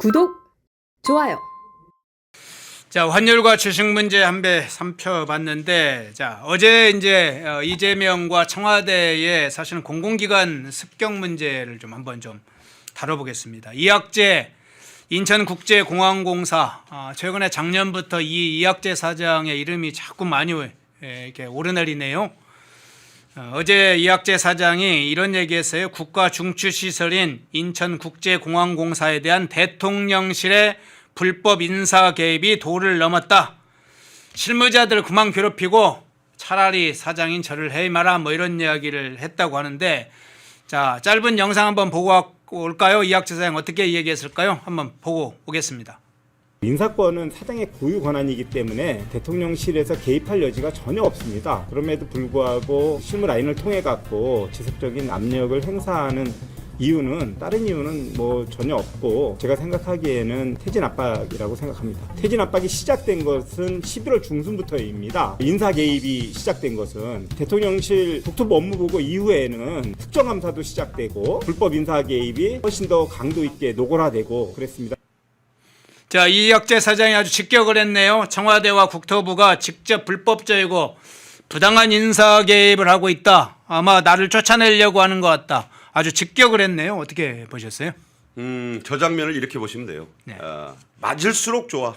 구독, 좋아요. 자, 환율과 주식 문제 한 배 살펴봤는데, 자, 어제 이제 이재명과 청와대의 사실은 공공기관 습격 문제를 좀 한번 좀 다뤄보겠습니다. 이학재 인천국제공항공사, 최근에 작년부터 이 이학재 사장의 이름이 자꾸 많이 이렇게 오르내리네요. 어제 이학재 사장이 이런 얘기했어요. 국가 중추시설인 인천국제공항공사에 대한 대통령실의 불법 인사 개입이 도를 넘었다. 실무자들 그만 괴롭히고 차라리 사장인 저를 해임하라, 뭐 이런 이야기를 했다고 하는데, 자, 짧은 영상 한번 보고 올까요? 이학재 사장 어떻게 얘기했을까요? 한번 보고 오겠습니다. 인사권은 사장의 고유 권한이기 때문에 대통령실에서 개입할 여지가 전혀 없습니다. 그럼에도 불구하고 실무 라인을 통해 갖고 지속적인 압력을 행사하는 이유는, 다른 이유는 뭐 전혀 없고, 제가 생각하기에는 퇴진 압박이라고 생각합니다. 퇴진 압박이 시작된 것은 11월 중순부터입니다. 인사 개입이 시작된 것은 대통령실 국토부 업무보고 이후에는 국정감사도 시작되고 불법 인사 개입이 훨씬 더 강도 있게 노골화되고 그랬습니다. 자, 이학재 사장이 아주 직격을 했네요. 청와대와 국토부가 직접 불법적이고 부당한 인사 개입을 하고 있다. 아마 나를 쫓아내려고 하는 것 같다. 아주 직격을 했네요. 어떻게 보셨어요? 저 장면을 이렇게 보시면 돼요. 네. 맞을수록 좋아.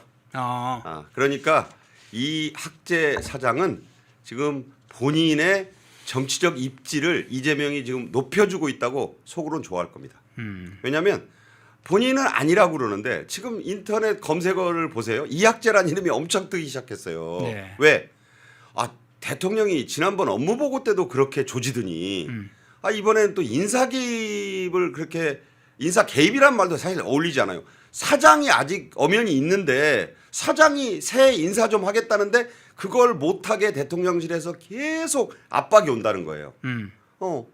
그러니까 이 학재 사장은 지금 본인의 정치적 입지를 이재명이 지금 높여주고 있다고 속으로는 좋아할 겁니다. 왜냐하면 본인은 아니라고 그러는데 지금 인터넷 검색어를 보세요. 이학재라는 이름이 엄청 뜨기 시작했어요. 네. 왜? 대통령이 지난번 업무보고 때도 그렇게 조지더니 이번에는 또 인사 개입을 그렇게, 인사 개입이란 말도 사실 어울리지 않아요. 사장이 아직 엄연히 있는데 사장이 새 인사 좀 하겠다는데 그걸 못하게 대통령실에서 계속 압박이 온다는 거예요.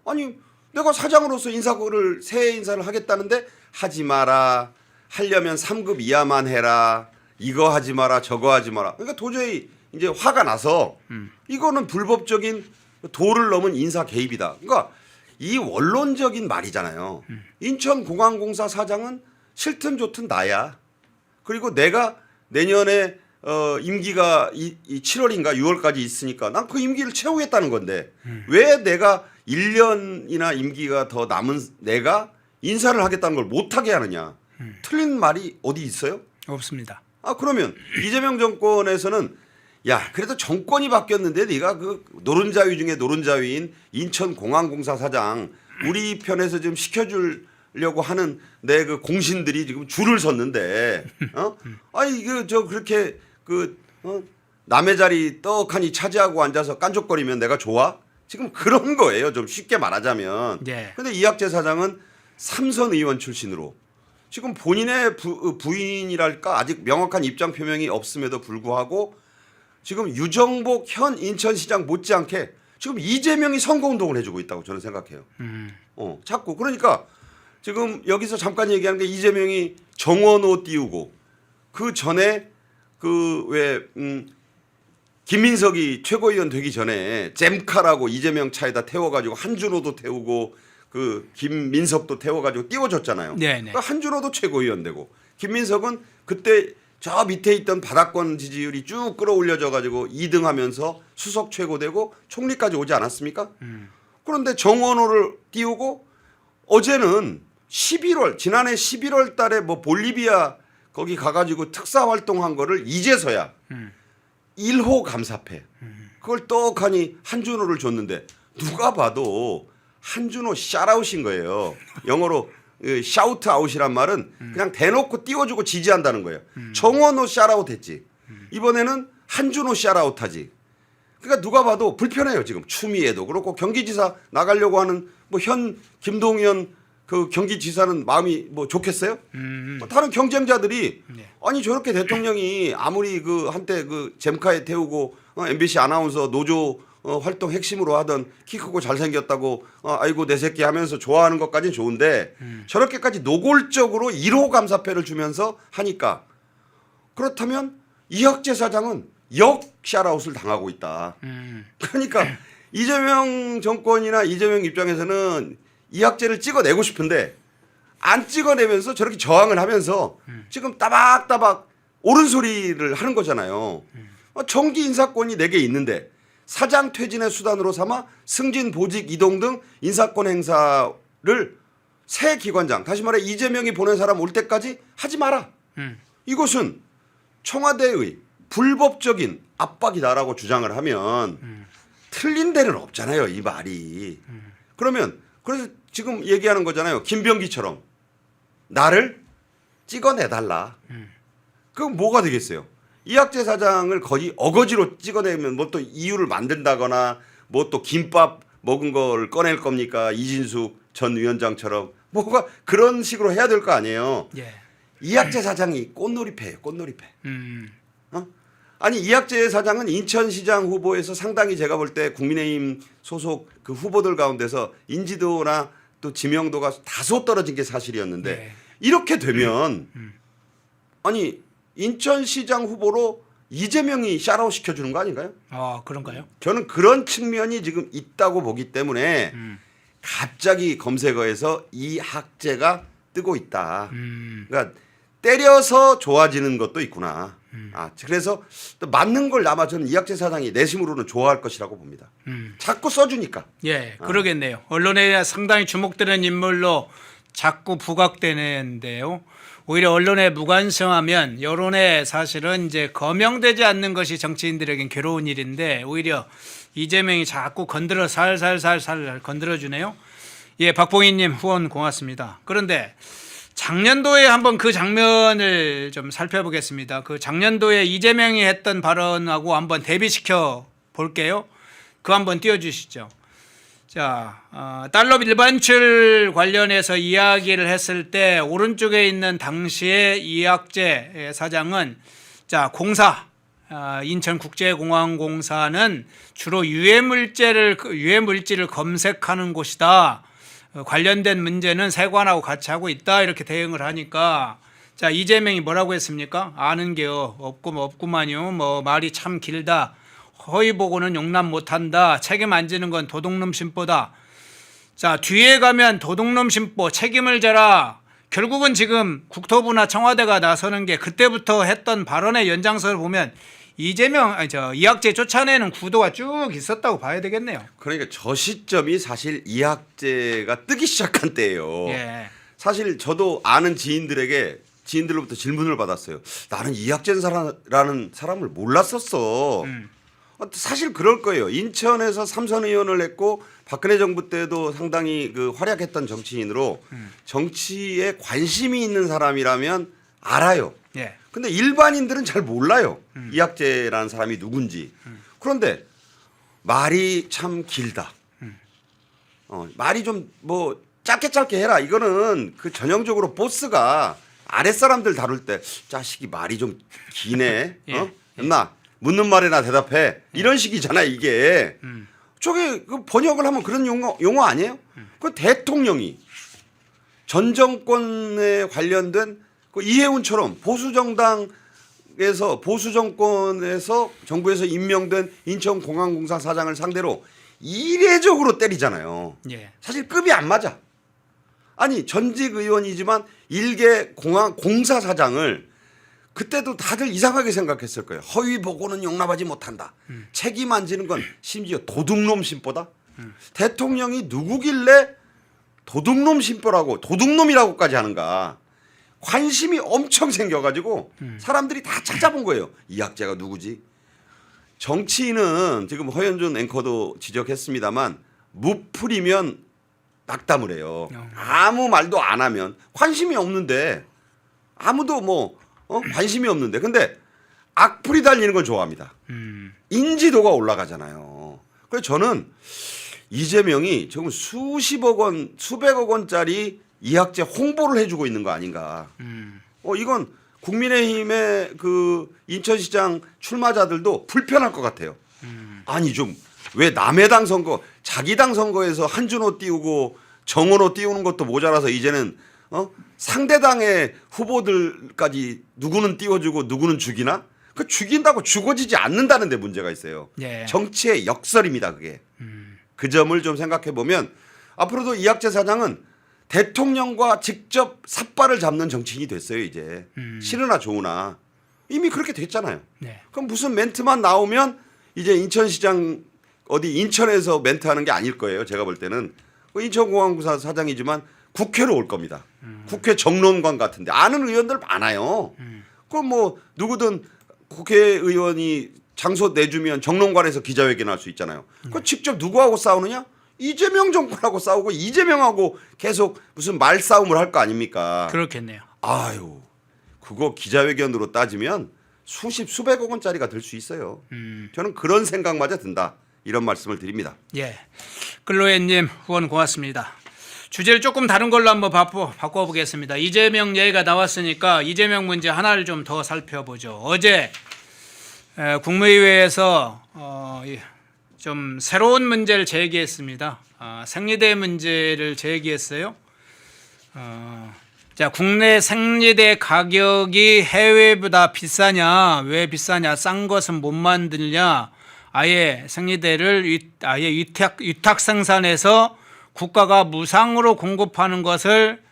아니 내가 사장으로서 인사를 새 인사를 하겠다는데 하지 마라. 하려면 3급 이하만 해라. 이거 하지 마라. 저거 하지 마라. 그러니까 도저히 이제 화가 나서 이거는 불법적인 도를 넘은 인사 개입이다. 그러니까 이 원론적인 말이잖아요. 인천공항공사 사장은 싫든 좋든 나야. 그리고 내가 내년에 임기가 7월인가 6월까지 있으니까 난 그 임기를 채우겠다는 건데 왜 내가 1년이나 임기가 더 남은 내가 인사를 하겠다는 걸 못하게 하느냐. 틀린 말이 어디 있어요? 없습니다. 그러면 이재명 정권에서는 야, 그래도 정권이 바뀌었는데 네가 그 노른자위 중에 노른자위인 인천공항공사 사장 우리 편에서 지금 시켜주려고 하는 내 그 공신들이 지금 줄을 섰는데, 그렇게 남의 자리 떡하니 차지하고 앉아서 깐족거리면 내가 좋아? 지금 그런 거예요. 좀 쉽게 말하자면. 네. 근데 이학재 사장은 삼선 의원 출신으로 지금 본인의 부인이랄까 아직 명확한 입장 표명이 없음에도 불구하고 지금 유정복 현 인천시장 못지않게 지금 이재명이 선거운동을 해주고 있다고 저는 생각해요. 자꾸 그러니까 지금 여기서 잠깐 얘기하는 게 이재명이 정원호 띄우고 그 전에 김민석이 최고위원 되기 전에 잼카라고 이재명 차에다 태워가지고 한준호도 태우고 그 김민석도 태워가지고 띄워줬잖아요. 그러니까 한준호도 최고위원 되고 김민석은 그때 저 밑에 있던 바닥권 지지율이 쭉 끌어올려져 가지고 2등 하면서 수석 최고되고 총리까지 오지 않았습니까? 그런데 정원호를 띄우고 어제는 지난해 11월 달에 뭐 볼리비아 거기 가가지고 특사 활동한 거를 이제서야 1호 감사패 그걸 떡하니 한준호를 줬는데 누가 봐도 한준호 샤라웃인 거예요. 영어로 샤우트 아웃이란 말은 그냥 대놓고 띄워주고 지지한다는 거예요. 정원호 샤라웃 했지. 이번에는 한준호 샤라웃 하지. 그러니까 누가 봐도 불편해요. 지금 추미애도 그렇고 경기지사 나가려고 하는 뭐 현 김동연 그 경기지사는 마음이 뭐 좋겠어요? 다른 경쟁자들이 아니 저렇게 대통령이 아무리 그 한때 그 잼카에 태우고 MBC 아나운서 노조 활동 핵심으로 하던 키 크고 잘생겼다고 아이고 내 새끼 하면서 좋아하는 것까지는 좋은데 저렇게까지 노골적으로 1호 감사패를 주면서 하니까 그렇다면 이학재 사장은 역 샤라웃을 당하고 있다. 그러니까 이재명 정권이나 이재명 입장에서는 이학재를 찍어내고 싶은데 안 찍어내면서 저렇게 저항을 하면서 지금 따박따박 옳은 소리를 하는 거잖아요. 정기 인사권이 4개 있는데 사장 퇴진의 수단으로 삼아 승진, 보직, 이동 등 인사권 행사를 새 기관장, 다시 말해 이재명이 보낸 사람 올 때까지 하지 마라. 이것은 청와대의 불법적인 압박이다라고 주장을 하면 틀린 데는 없잖아요, 이 말이. 그러면 그래서 지금 얘기하는 거잖아요. 김병기처럼 나를 찍어내달라. 그럼 뭐가 되겠어요? 이학재 사장을 거의 어거지로 찍어내면 뭐 또 이유를 만든다거나 뭐 또 김밥 먹은 걸 꺼낼 겁니까? 이진숙 전 위원장처럼 뭐가 그런 식으로 해야 될 거 아니에요. 예. 이학재 사장이 꽃놀이패예요. 꽃놀이패. 아니 이학재 사장은 인천시장 후보에서 상당히 제가 볼 때 국민의힘 소속 그 후보들 가운데서 인지도나 또 지명도가 다소 떨어진 게 사실이었는데 네. 이렇게 되면 아니 인천시장 후보로 이재명이 샤라웃 시켜주는 거 아닌가요? 그런가요? 저는 그런 측면이 지금 있다고 보기 때문에 갑자기 검색어에서 이학재가 뜨고 있다. 그러니까 때려서 좋아지는 것도 있구나. 그래서 또 맞는 걸 아마 저는 이학재 사장이 내심으로는 좋아할 것이라고 봅니다. 자꾸 써주니까. 예, 그러겠네요. 언론에 상당히 주목되는 인물로 자꾸 부각되는데요. 오히려 언론에 무관심하면 여론에 사실은 이제 거명되지 않는 것이 정치인들에겐 괴로운 일인데 오히려 이재명이 자꾸 건드려 살살살살 건드려주네요. 예, 박봉희님 후원 고맙습니다. 그런데 작년도에 한번 그 장면을 좀 살펴보겠습니다. 그 작년도에 이재명이 했던 발언하고 한번 대비시켜 볼게요. 그거 한번 띄워주시죠. 자, 달러 일반출 관련해서 이야기를 했을 때 오른쪽에 있는 당시의 이학재 사장은 자, 공사 인천국제공항공사는 주로 유해물질을 검색하는 곳이다. 관련된 문제는 세관하고 같이 하고 있다. 이렇게 대응을 하니까 자, 이재명이 뭐라고 했습니까? 아는 게 없구만요. 뭐 말이 참 길다. 허위 보고는 용납 못한다. 책임 안 지는 건 도둑놈 심보다. 자, 뒤에 가면 도둑놈 심보 책임을 져라. 결국은 지금 국토부나 청와대가 나서는 게 그때부터 했던 발언의 연장선을 보면 이학재 쫓아내는 구도가 쭉 있었다고 봐야 되겠네요. 그러니까 저 시점이 사실 이학재가 뜨기 시작한 때예요. 예. 사실 저도 아는 지인들로부터 질문을 받았어요. 나는 이학재라는 사람을 몰랐었어. 사실 그럴 거예요. 인천에서 3선 의원을 했고 박근혜 정부 때도 상당히 그 활약했던 정치인으로 정치에 관심이 있는 사람이라면 알아요. 예. 근데 일반인들은 잘 몰라요. 이학재라는 사람이 누군지. 그런데 말이 참 길다. 말이 좀 뭐 짧게 해라. 이거는 그 전형적으로 보스가 아랫사람들 다룰 때 자식이 말이 좀 기네. 예. 나 묻는 말에나 대답해. 이런 식이잖아 이게. 저게 그 번역을 하면 그런 용어 아니에요? 그 대통령이 전 정권에 관련된 그 이해운처럼 보수 정권에서 정부에서 임명된 인천공항공사 사장을 상대로 이례적으로 때리잖아요. 예. 사실 급이 안 맞아. 아니 전직 의원이지만 일개 공사 사장을 그때도 다들 이상하게 생각했을 거예요. 허위 보고는 용납하지 못한다. 책임 안 지는 건 심지어 도둑놈 심보다. 대통령이 누구길래 도둑놈 심보라고 도둑놈이라고까지 하는가. 관심이 엄청 생겨가지고 사람들이 다 찾아본 거예요. 이학재가 누구지? 정치인은 지금 허현준 앵커도 지적했습니다만 무풀이면 낙담을 해요. 아무 말도 안 하면 관심이 없는데 아무도 관심이 없는데 근데 악플이 달리는 건 좋아합니다. 인지도가 올라가잖아요. 그래서 저는 이재명이 지금 수십억 원, 수백억 원짜리 이학재 홍보를 해주고 있는 거 아닌가. 이건 국민의힘의 그 인천시장 출마자들도 불편할 것 같아요. 아니 좀 왜 남의 당 선거, 자기 당 선거에서 한준호 띄우고 정원호 띄우는 것도 모자라서 이제는 상대당의 후보들까지 누구는 띄워주고 누구는 죽이나? 그 죽인다고 죽어지지 않는다는 데 문제가 있어요. 예. 정치의 역설입니다 그게. 그 점을 좀 생각해 보면 앞으로도 이학재 사장은 대통령과 직접 삿발을 잡는 정치인이 됐어요 이제. 싫으나 좋으나 이미 그렇게 됐잖아요. 네. 그럼 무슨 멘트만 나오면 이제 인천시장 어디 인천에서 멘트하는 게 아닐 거예요. 제가 볼 때는 인천공항구사 사장이지만 국회로 올 겁니다. 국회 정론관 같은데 아는 의원들 많아요. 그럼 뭐 누구든 국회의원이 장소 내주면 정론관에서 기자회견할 수 있잖아요. 그 직접 누구하고 싸우느냐? 이재명 정권하고 싸우고 이재명하고 계속 무슨 말싸움을 할 거 아닙니까? 그렇겠네요. 아유, 그거 기자회견으로 따지면 수백억 원짜리가 될 수 있어요. 저는 그런 생각마저 든다. 이런 말씀을 드립니다. 예, 글로엔님 후원 고맙습니다. 주제를 조금 다른 걸로 한번 바꿔보겠습니다. 이재명 얘기가 나왔으니까 이재명 문제 하나를 좀 더 살펴보죠. 어제 국무회의에서 좀 새로운 문제를 제기했습니다. 생리대 문제를 제기했어요. 자, 국내 생리대 가격이 해외보다 비싸냐? 왜 비싸냐? 싼 것은 못 만들냐? 아예 생리대를 아예 위탁 생산해서 국가가 무상으로 공급하는 것을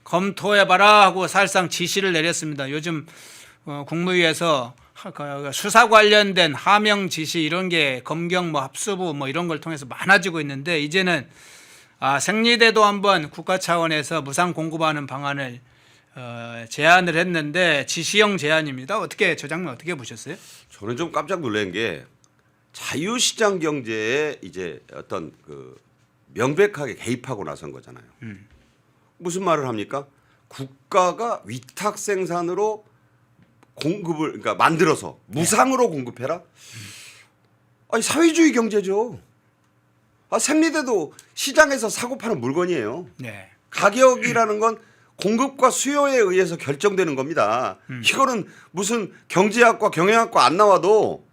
검토해봐라 하고 사실상 지시를 내렸습니다. 요즘 국무위에서 수사 관련된 하명 지시 이런 게 검경 뭐 합수부 뭐 이런 걸 통해서 많아지고 있는데 이제는 생리대도 한번 국가 차원에서 무상 공급하는 방안을 제안을 했는데 지시형 제안입니다. 어떻게 저 장면 어떻게 보셨어요? 저는 좀 깜짝 놀란 게 자유시장 경제에 이제 어떤 그 명백하게 개입하고 나선 거잖아요. 무슨 말을 합니까? 국가가 위탁 생산으로 공급을 그러니까 만들어서 무상으로 공급해라. 아니 사회주의 경제죠. 생리대도 시장에서 사고 파는 물건이에요. 네. 가격이라는 건 공급과 수요에 의해서 결정되는 겁니다. 이거는 무슨 경제학과 경영학과 안 나와도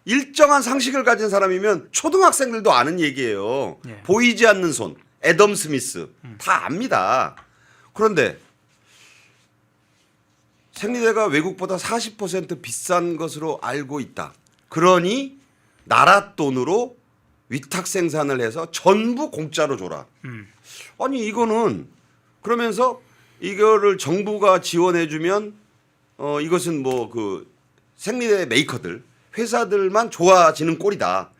일정한 상식을 가진 사람이면 초등학생들도 아는 얘기예요. 네. 보이지 않는 손, 애덤 스미스 다 압니다. 그런데 생리대가 외국보다 40% 비싼 것으로 알고 있다. 그러니 나라 돈으로 위탁 생산을 해서 전부 공짜로 줘라. 아니 이거는 그러면서 이거를 정부가 지원해주면 이것은 뭐 그 생리대 메이커들 회사들만 좋아지는 꼴이다.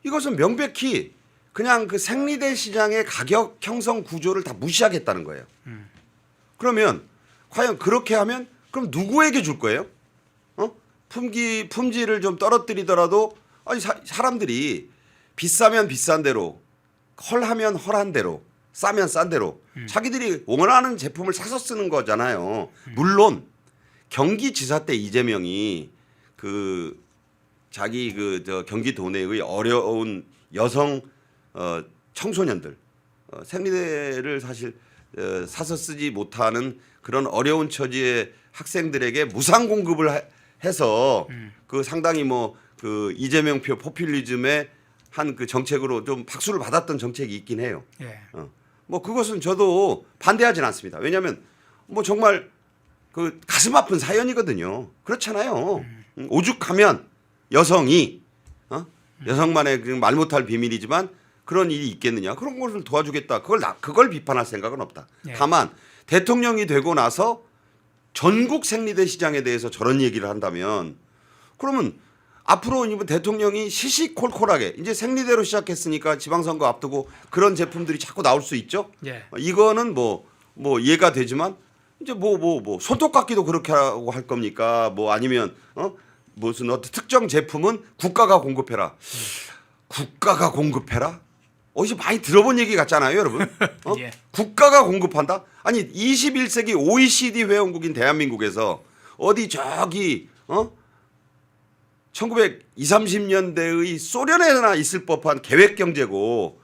이것은 명백히 그냥 그 생리대 시장의 가격 형성 구조를 다 무시하겠다는 거예요. 그러면 과연 그렇게 하면 그럼 누구에게 줄 거예요? 품질을 좀 떨어뜨리더라도 아니 사람들이 비싸면 비싼 대로 헐하면 헐한 대로 싸면 싼 대로 자기들이 원하는 제품을 사서 쓰는 거잖아요. 물론 경기지사 때 이재명이 그 자기 저 경기도 내의 어려운 여성 청소년들 생리대를 사실 사서 쓰지 못하는 그런 어려운 처지의 학생들에게 무상 공급을 해서 그 상당히 뭐 그 이재명표 포퓰리즘의 한 그 정책으로 좀 박수를 받았던 정책이 있긴 해요. 예. 뭐 그것은 저도 반대하진 않습니다. 왜냐하면 뭐 정말 그 가슴 아픈 사연이거든요. 그렇잖아요. 오죽하면 여성이 여성만의 말 못할 비밀이지만 그런 일이 있겠느냐. 그런 것을 도와주겠다. 그걸 비판할 생각은 없다. 예. 다만 대통령이 되고 나서 전국 생리대 시장에 대해서 저런 얘기를 한다면 그러면 앞으로 이번 대통령이 시시콜콜하게 이제 생리대로 시작했으니까 지방선거 앞두고 그런 제품들이 자꾸 나올 수 있죠. 예. 이거는 뭐 이해가 되지만 이제 뭐 손톱깎이도 그렇게 하고 할 겁니까? 뭐 아니면 무슨 어떤 특정 제품은 국가가 공급해라. 국가가 공급해라? 어디서 많이 들어본 얘기 같잖아요, 여러분. 예. 국가가 공급한다? 아니 21세기 OECD 회원국인 대한민국에서 어디 저기 1920, 30년대의 소련에나 있을 법한 계획 경제고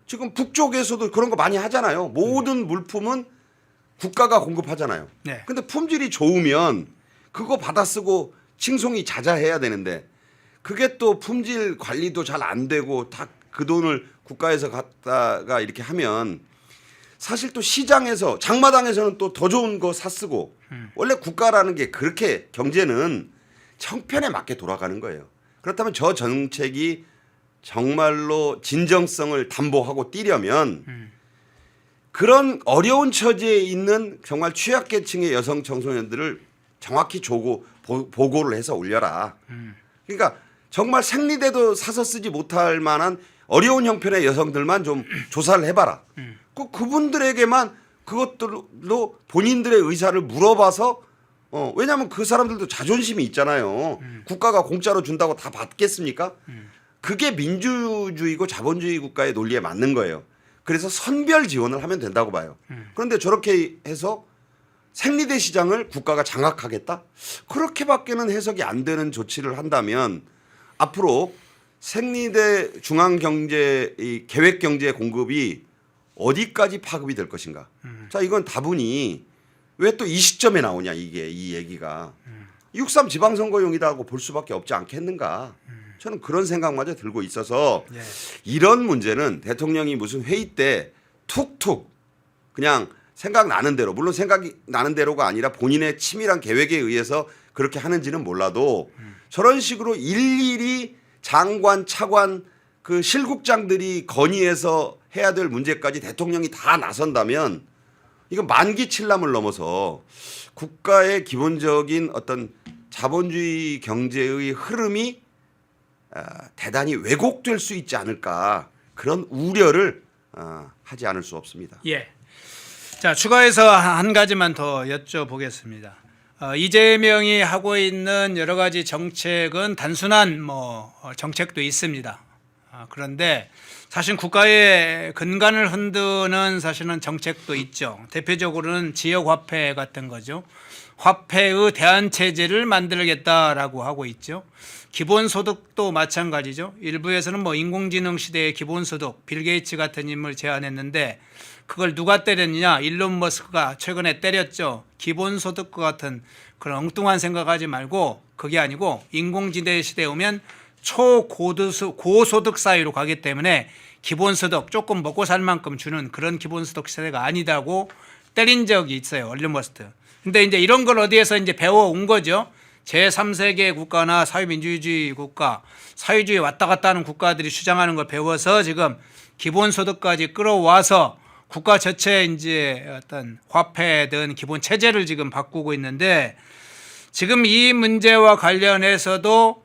지금 북쪽에서도 그런 거 많이 하잖아요. 모든 물품은 국가가 공급하잖아요. 네. 근데 품질이 좋으면 그거 받아 쓰고 칭송이 자자해야 되는데 그게 또 품질 관리도 잘 안 되고 다 그 돈을 국가에서 갖다가 이렇게 하면 사실 또 시장에서 장마당에서는 또 더 좋은 거 사 쓰고 원래 국가라는 게 그렇게 경제는 형편에 맞게 돌아가는 거예요. 그렇다면 저 정책이 정말로 진정성을 담보하고 뛰려면 그런 어려운 처지에 있는 정말 취약계층의 여성 청소년들을 정확히 보고를 해서 올려라. 그러니까 정말 생리대도 사서 쓰지 못할 만한 어려운 형편의 여성들만 좀 조사를 해봐라. 그분들에게만 그것들로 본인들의 의사를 물어봐서 왜냐하면 그 사람들도 자존심이 있잖아요. 국가가 공짜로 준다고 다 받겠습니까? 그게 민주주의고 자본주의 국가의 논리에 맞는 거예요. 그래서 선별 지원을 하면 된다고 봐요. 그런데 저렇게 해서 생리대 시장을 국가가 장악하겠다? 그렇게밖에는 해석이 안 되는 조치를 한다면 앞으로 생리대 중앙경제 이 계획경제 공급이 어디까지 파급이 될 것인가? 자, 이건 다분히 왜 또 이 시점에 나오냐 이 얘기가 6.3 지방선거용이다고 볼 수밖에 없지 않겠는가? 저는 그런 생각마저 들고 있어서 예. 이런 문제는 대통령이 무슨 회의 때 툭툭 그냥 생각나는 대로 물론 생각이 나는 대로가 아니라 본인의 치밀한 계획에 의해서 그렇게 하는지는 몰라도 저런 식으로 일일이 장관, 차관 그 실국장들이 건의해서 해야 될 문제까지 대통령이 다 나선다면 이건 만기 칠남을 넘어서 국가의 기본적인 어떤 자본주의 경제의 흐름이 대단히 왜곡될 수 있지 않을까 그런 우려를 하지 않을 수 없습니다. 예. 자, 추가해서 한 가지만 더 여쭤보겠습니다. 이재명이 하고 있는 여러 가지 정책은 단순한 정책도 있습니다. 그런데 사실 국가의 근간을 흔드는 사실은 정책도 있죠. 대표적으로는 지역화폐 같은 거죠. 화폐의 대안체제를 만들겠다라고 하고 있죠. 기본소득도 마찬가지죠. 일부에서는 인공지능 시대의 기본소득, 빌 게이츠 같은 인물 제안했는데 그걸 누가 때렸느냐? 일론 머스크가 최근에 때렸죠. 기본소득과 같은 그런 엉뚱한 생각하지 말고 그게 아니고 인공지능 시대에 오면 고소득 사회로 가기 때문에 기본소득 조금 먹고 살 만큼 주는 그런 기본소득 세대가 아니다고 때린 적이 있어요. 일론 머스크. 근데 이제 이런 걸 어디에서 이제 배워온 거죠. 제3세계 국가나 사회민주주의 국가, 사회주의 왔다 갔다 하는 국가들이 주장하는 걸 배워서 지금 기본소득까지 끌어와서 국가 전체 이제 어떤 화폐든 기본 체제를 지금 바꾸고 있는데 지금 이 문제와 관련해서도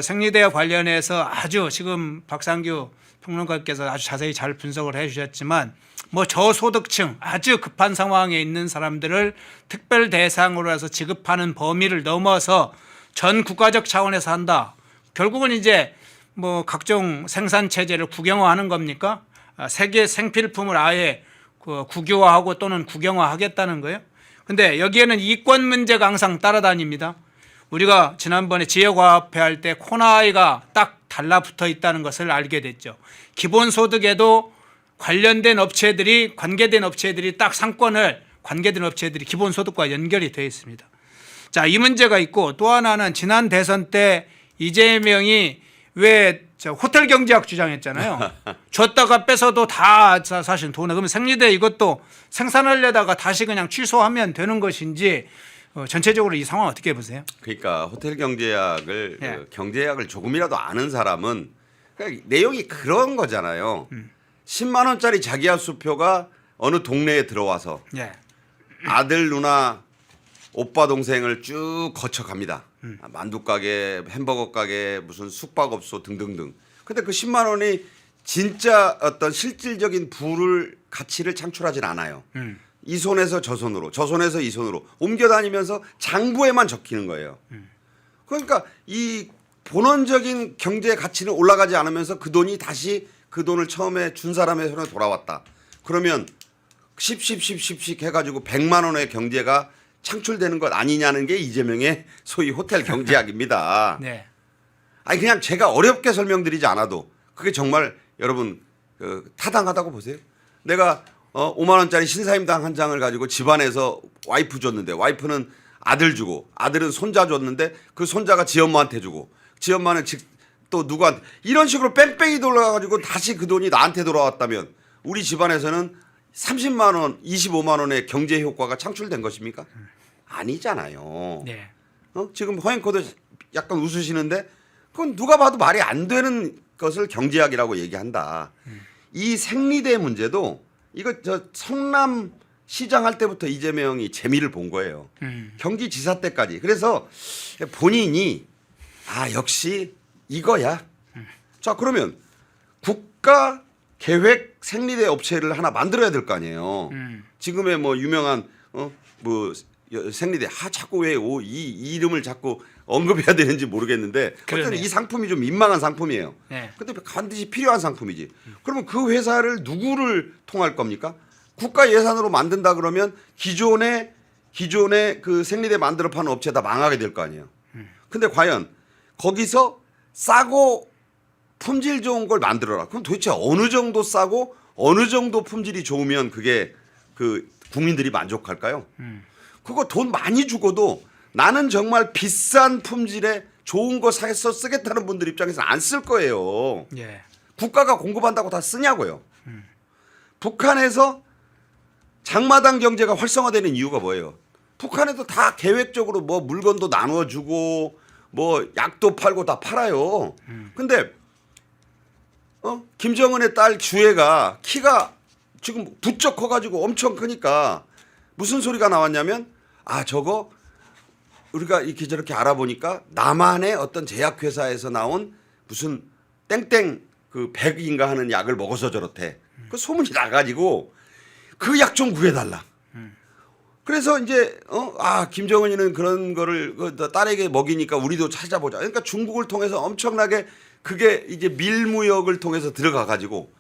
생리대와 관련해서 아주 지금 박상규 평론가께서 아주 자세히 잘 분석을 해 주셨지만 저소득층 아주 급한 상황에 있는 사람들을 특별 대상으로 해서 지급하는 범위를 넘어서 전 국가적 차원에서 한다. 결국은 이제 각종 생산 체제를 국영화하는 겁니까? 세계 생필품을 아예 국유화하고 또는 국영화하겠다는 거예요. 근데 여기에는 이권 문제가 항상 따라다닙니다. 우리가 지난번에 지역화폐 할 때 코나이가 딱 달라붙어 있다는 것을 알게 됐죠. 기본소득에도 관계된 업체들이 딱 상권을 관계된 업체들이 기본소득과 연결이 되어 있습니다. 자, 이 문제가 있고 또 하나는 지난 대선 때 이재명이 왜 호텔 경제학 주장했잖아요. 줬다가 뺏어도 다 사실 돈을 그러면 생리대 이것도 생산하려다가 다시 그냥 취소하면 되는 것인지 전체적으로 이 상황 어떻게 보세요? 그러니까 호텔 경제학을 경제학을 조금이라도 아는 사람은 그러니까 내용이 그런 거잖아요. 10만 원짜리 자기야 수표가 어느 동네에 들어와서 아들 누나 오빠 동생을 쭉 거쳐갑니다. 만두 가게, 햄버거 가게, 무슨 숙박업소 등등등. 근데 그 10만 원이 진짜 어떤 실질적인 가치를 창출하진 않아요. 이 손에서 저 손으로, 저 손에서 이 손으로 옮겨다니면서 장부에만 적히는 거예요. 그러니까 이 본원적인 경제 가치는 올라가지 않으면서 그 돈이 다시 그 돈을 처음에 준 사람의 손에 돌아왔다. 그러면 10 해가지고 100만 원의 경제가 창출되는 것 아니냐는 게 이재명의 소위 호텔 경제학입니다. 네. 아니 그냥 제가 어렵게 설명드리지 않아도 그게 정말 여러분 타당하다고 보세요. 내가 5만 원짜리 신사임당 한 장을 가지고 집안에서 와이프 줬는데 와이프는 아들 주고 아들은 손자 줬는데 그 손자가 지엄마한테 주고 지엄마는 또 누구한테 이런 식으로 뺑뺑이 돌아가지고 다시 그 돈이 나한테 돌아왔다면 우리 집안에서는 30만 원, 25만 원의 경제 효과가 창출된 것입니까? 아니잖아요. 네. 지금 허앵커도 약간 웃으시는데 그건 누가 봐도 말이 안 되는 것을 경제학이라고 얘기한다. 이 생리대 문제도 이거 저 성남 시장 할 때부터 이재명이 재미를 본 거예요. 경기지사 때까지. 그래서 본인이 역시 이거야. 자, 그러면 국가 계획 생리대 업체를 하나 만들어야 될 거 아니에요. 지금의 뭐 유명한 뭐 생리대 자꾸 왜 이 이름을 자꾸 언급해야 되는지 모르겠는데 어쨌든 이 상품이 좀 민망한 상품이에요. 네. 근데 반드시 필요한 상품이지. 그러면 그 회사를 누구를 통할 겁니까? 국가 예산으로 만든다 그러면 기존의 그 생리대 만들어 파는 업체 다 망하게 될 거 아니에요. 근데 과연 거기서 싸고 품질 좋은 걸 만들어라. 그럼 도대체 어느 정도 싸고 어느 정도 품질이 좋으면 그게 그 국민들이 만족할까요? 그거 돈 많이 주고도 나는 정말 비싼 품질의 좋은 거 사서 쓰겠다는 분들 입장에서는 안 쓸 거예요. 예. 국가가 공급한다고 다 쓰냐고요. 북한에서 장마당 경제가 활성화되는 이유가 뭐예요? 북한에도 다 계획적으로 뭐 물건도 나눠주고 뭐 약도 팔고 다 팔아요. 근데 김정은의 딸 주애가 키가 지금 부쩍 커가지고 엄청 크니까 무슨 소리가 나왔냐면 저거 우리가 이렇게 저렇게 알아보니까 남한의 어떤 제약회사에서 나온 무슨 땡땡 그 100인가 하는 약을 먹어서 저렇대. 그 소문이 나가지고 그 약 좀 구해달라. 그래서 이제 김정은이는 그런 거를 딸에게 먹이니까 우리도 찾아보자. 그러니까 중국을 통해서 엄청나게 그게 이제 밀무역을 통해서 들어가 가지고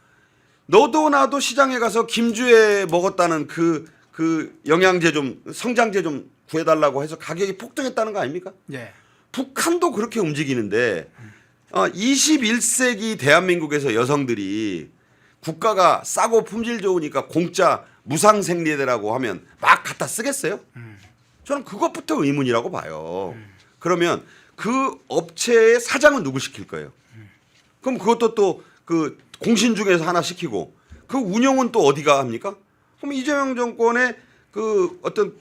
너도 나도 시장에 가서 김주애 먹었다는 그 영양제 좀 성장제 좀 구해달라고 해서 가격이 폭등했다는 거 아닙니까? 예. 북한도 그렇게 움직이는데 21세기 대한민국에서 여성들이 국가가 싸고 품질 좋으니까 공짜 무상 생리대라고 하면 막 갖다 쓰겠어요? 저는 그것부터 의문이라고 봐요. 그러면 그 업체의 사장은 누구 시킬 거예요? 그럼 그것도 또 그 공신 중에서 하나 시키고 그 운영은 또 어디가 합니까? 그럼 이재명 정권의 그 어떤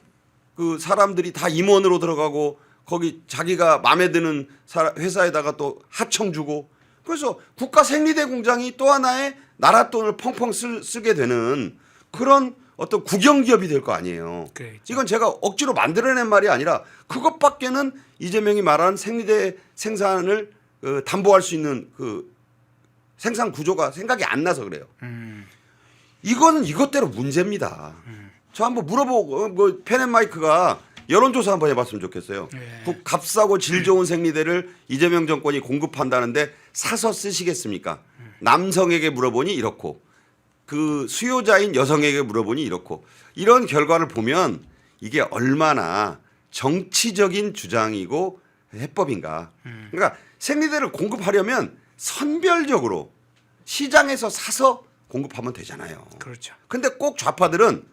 그 사람들이 다 임원으로 들어가고 거기 자기가 마음에 드는 회사에다가 또 하청 주고 그래서 국가 생리대 공장이 또 하나의 나라 돈을 펑펑 쓰게 되는 그런 어떤 국영기업이 될 거 아니에요. 그렇죠. 이건 제가 억지로 만들어낸 말이 아니라 그것밖에는 이재명이 말한 생리대 생산을 담보할 수 있는 그 생산 구조가 생각이 안 나서 그래요. 이거는 이것대로 문제입니다. 저 한번 물어보고 뭐 펜앤마이크가 여론조사 한번 해봤으면 좋겠어요. 예. 값싸고 질 좋은 생리대를 이재명 정권이 공급한다는데 사서 쓰시겠습니까? 남성에게 물어보니 이렇고 그 수요자인 여성에게 물어보니 이렇고 이런 결과를 보면 이게 얼마나 정치적인 주장이고 해법인가. 그러니까 생리대를 공급하려면 선별적으로 시장에서 사서 공급하면 되잖아요. 그렇죠. 근데 꼭 좌파들은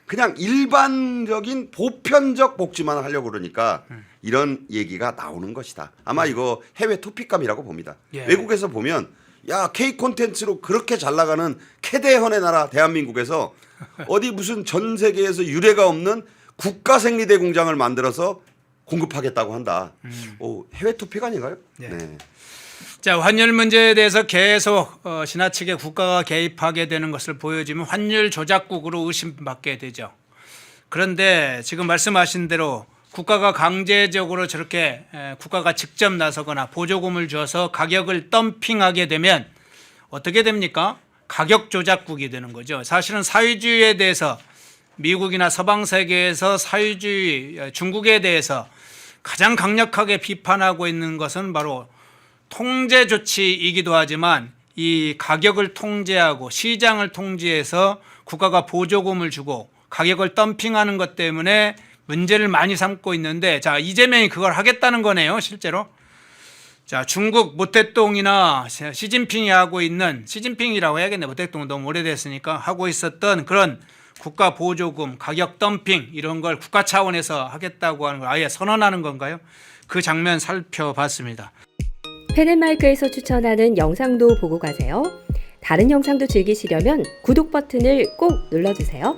그냥 일반적인 보편적 복지만 하려고 그러니까 이런 얘기가 나오는 것이다. 아마 이거 해외 토픽감이라고 봅니다. 예. 외국에서 보면 K 콘텐츠로 그렇게 잘 나가는 캐대헌의 나라 대한민국에서 어디 무슨 전 세계에서 유례가 없는 국가 생리대 공장을 만들어서 공급하겠다고 한다. 해외 토픽 아닌가요? 예. 네. 자, 환율 문제에 대해서 계속 지나치게 국가가 개입하게 되는 것을 보여주면 환율 조작국으로 의심받게 되죠. 그런데 지금 말씀하신 대로 국가가 강제적으로 저렇게 국가가 직접 나서거나 보조금을 줘서 가격을 덤핑하게 되면 어떻게 됩니까? 가격 조작국이 되는 거죠. 사실은 사회주의에 대해서 미국이나 서방 세계에서 사회주의 중국에 대해서 가장 강력하게 비판하고 있는 것은 바로 통제 조치이기도 하지만 이 가격을 통제하고 시장을 통제해서 국가가 보조금을 주고 가격을 덤핑하는 것 때문에 문제를 많이 삼고 있는데 자, 이재명이 그걸 하겠다는 거네요, 실제로. 자, 중국 모택동이나 시진핑이 하고 있는 시진핑이라고 해야겠네. 모택동은 너무 오래됐으니까 하고 있었던 그런 국가 보조금, 가격 덤핑 이런 걸 국가 차원에서 하겠다고 하는 걸 아예 선언하는 건가요? 그 장면 살펴봤습니다. 펜앤마이크에서 추천하는 영상도 보고 가세요. 다른 영상도 즐기시려면 구독 버튼을 꼭 눌러주세요.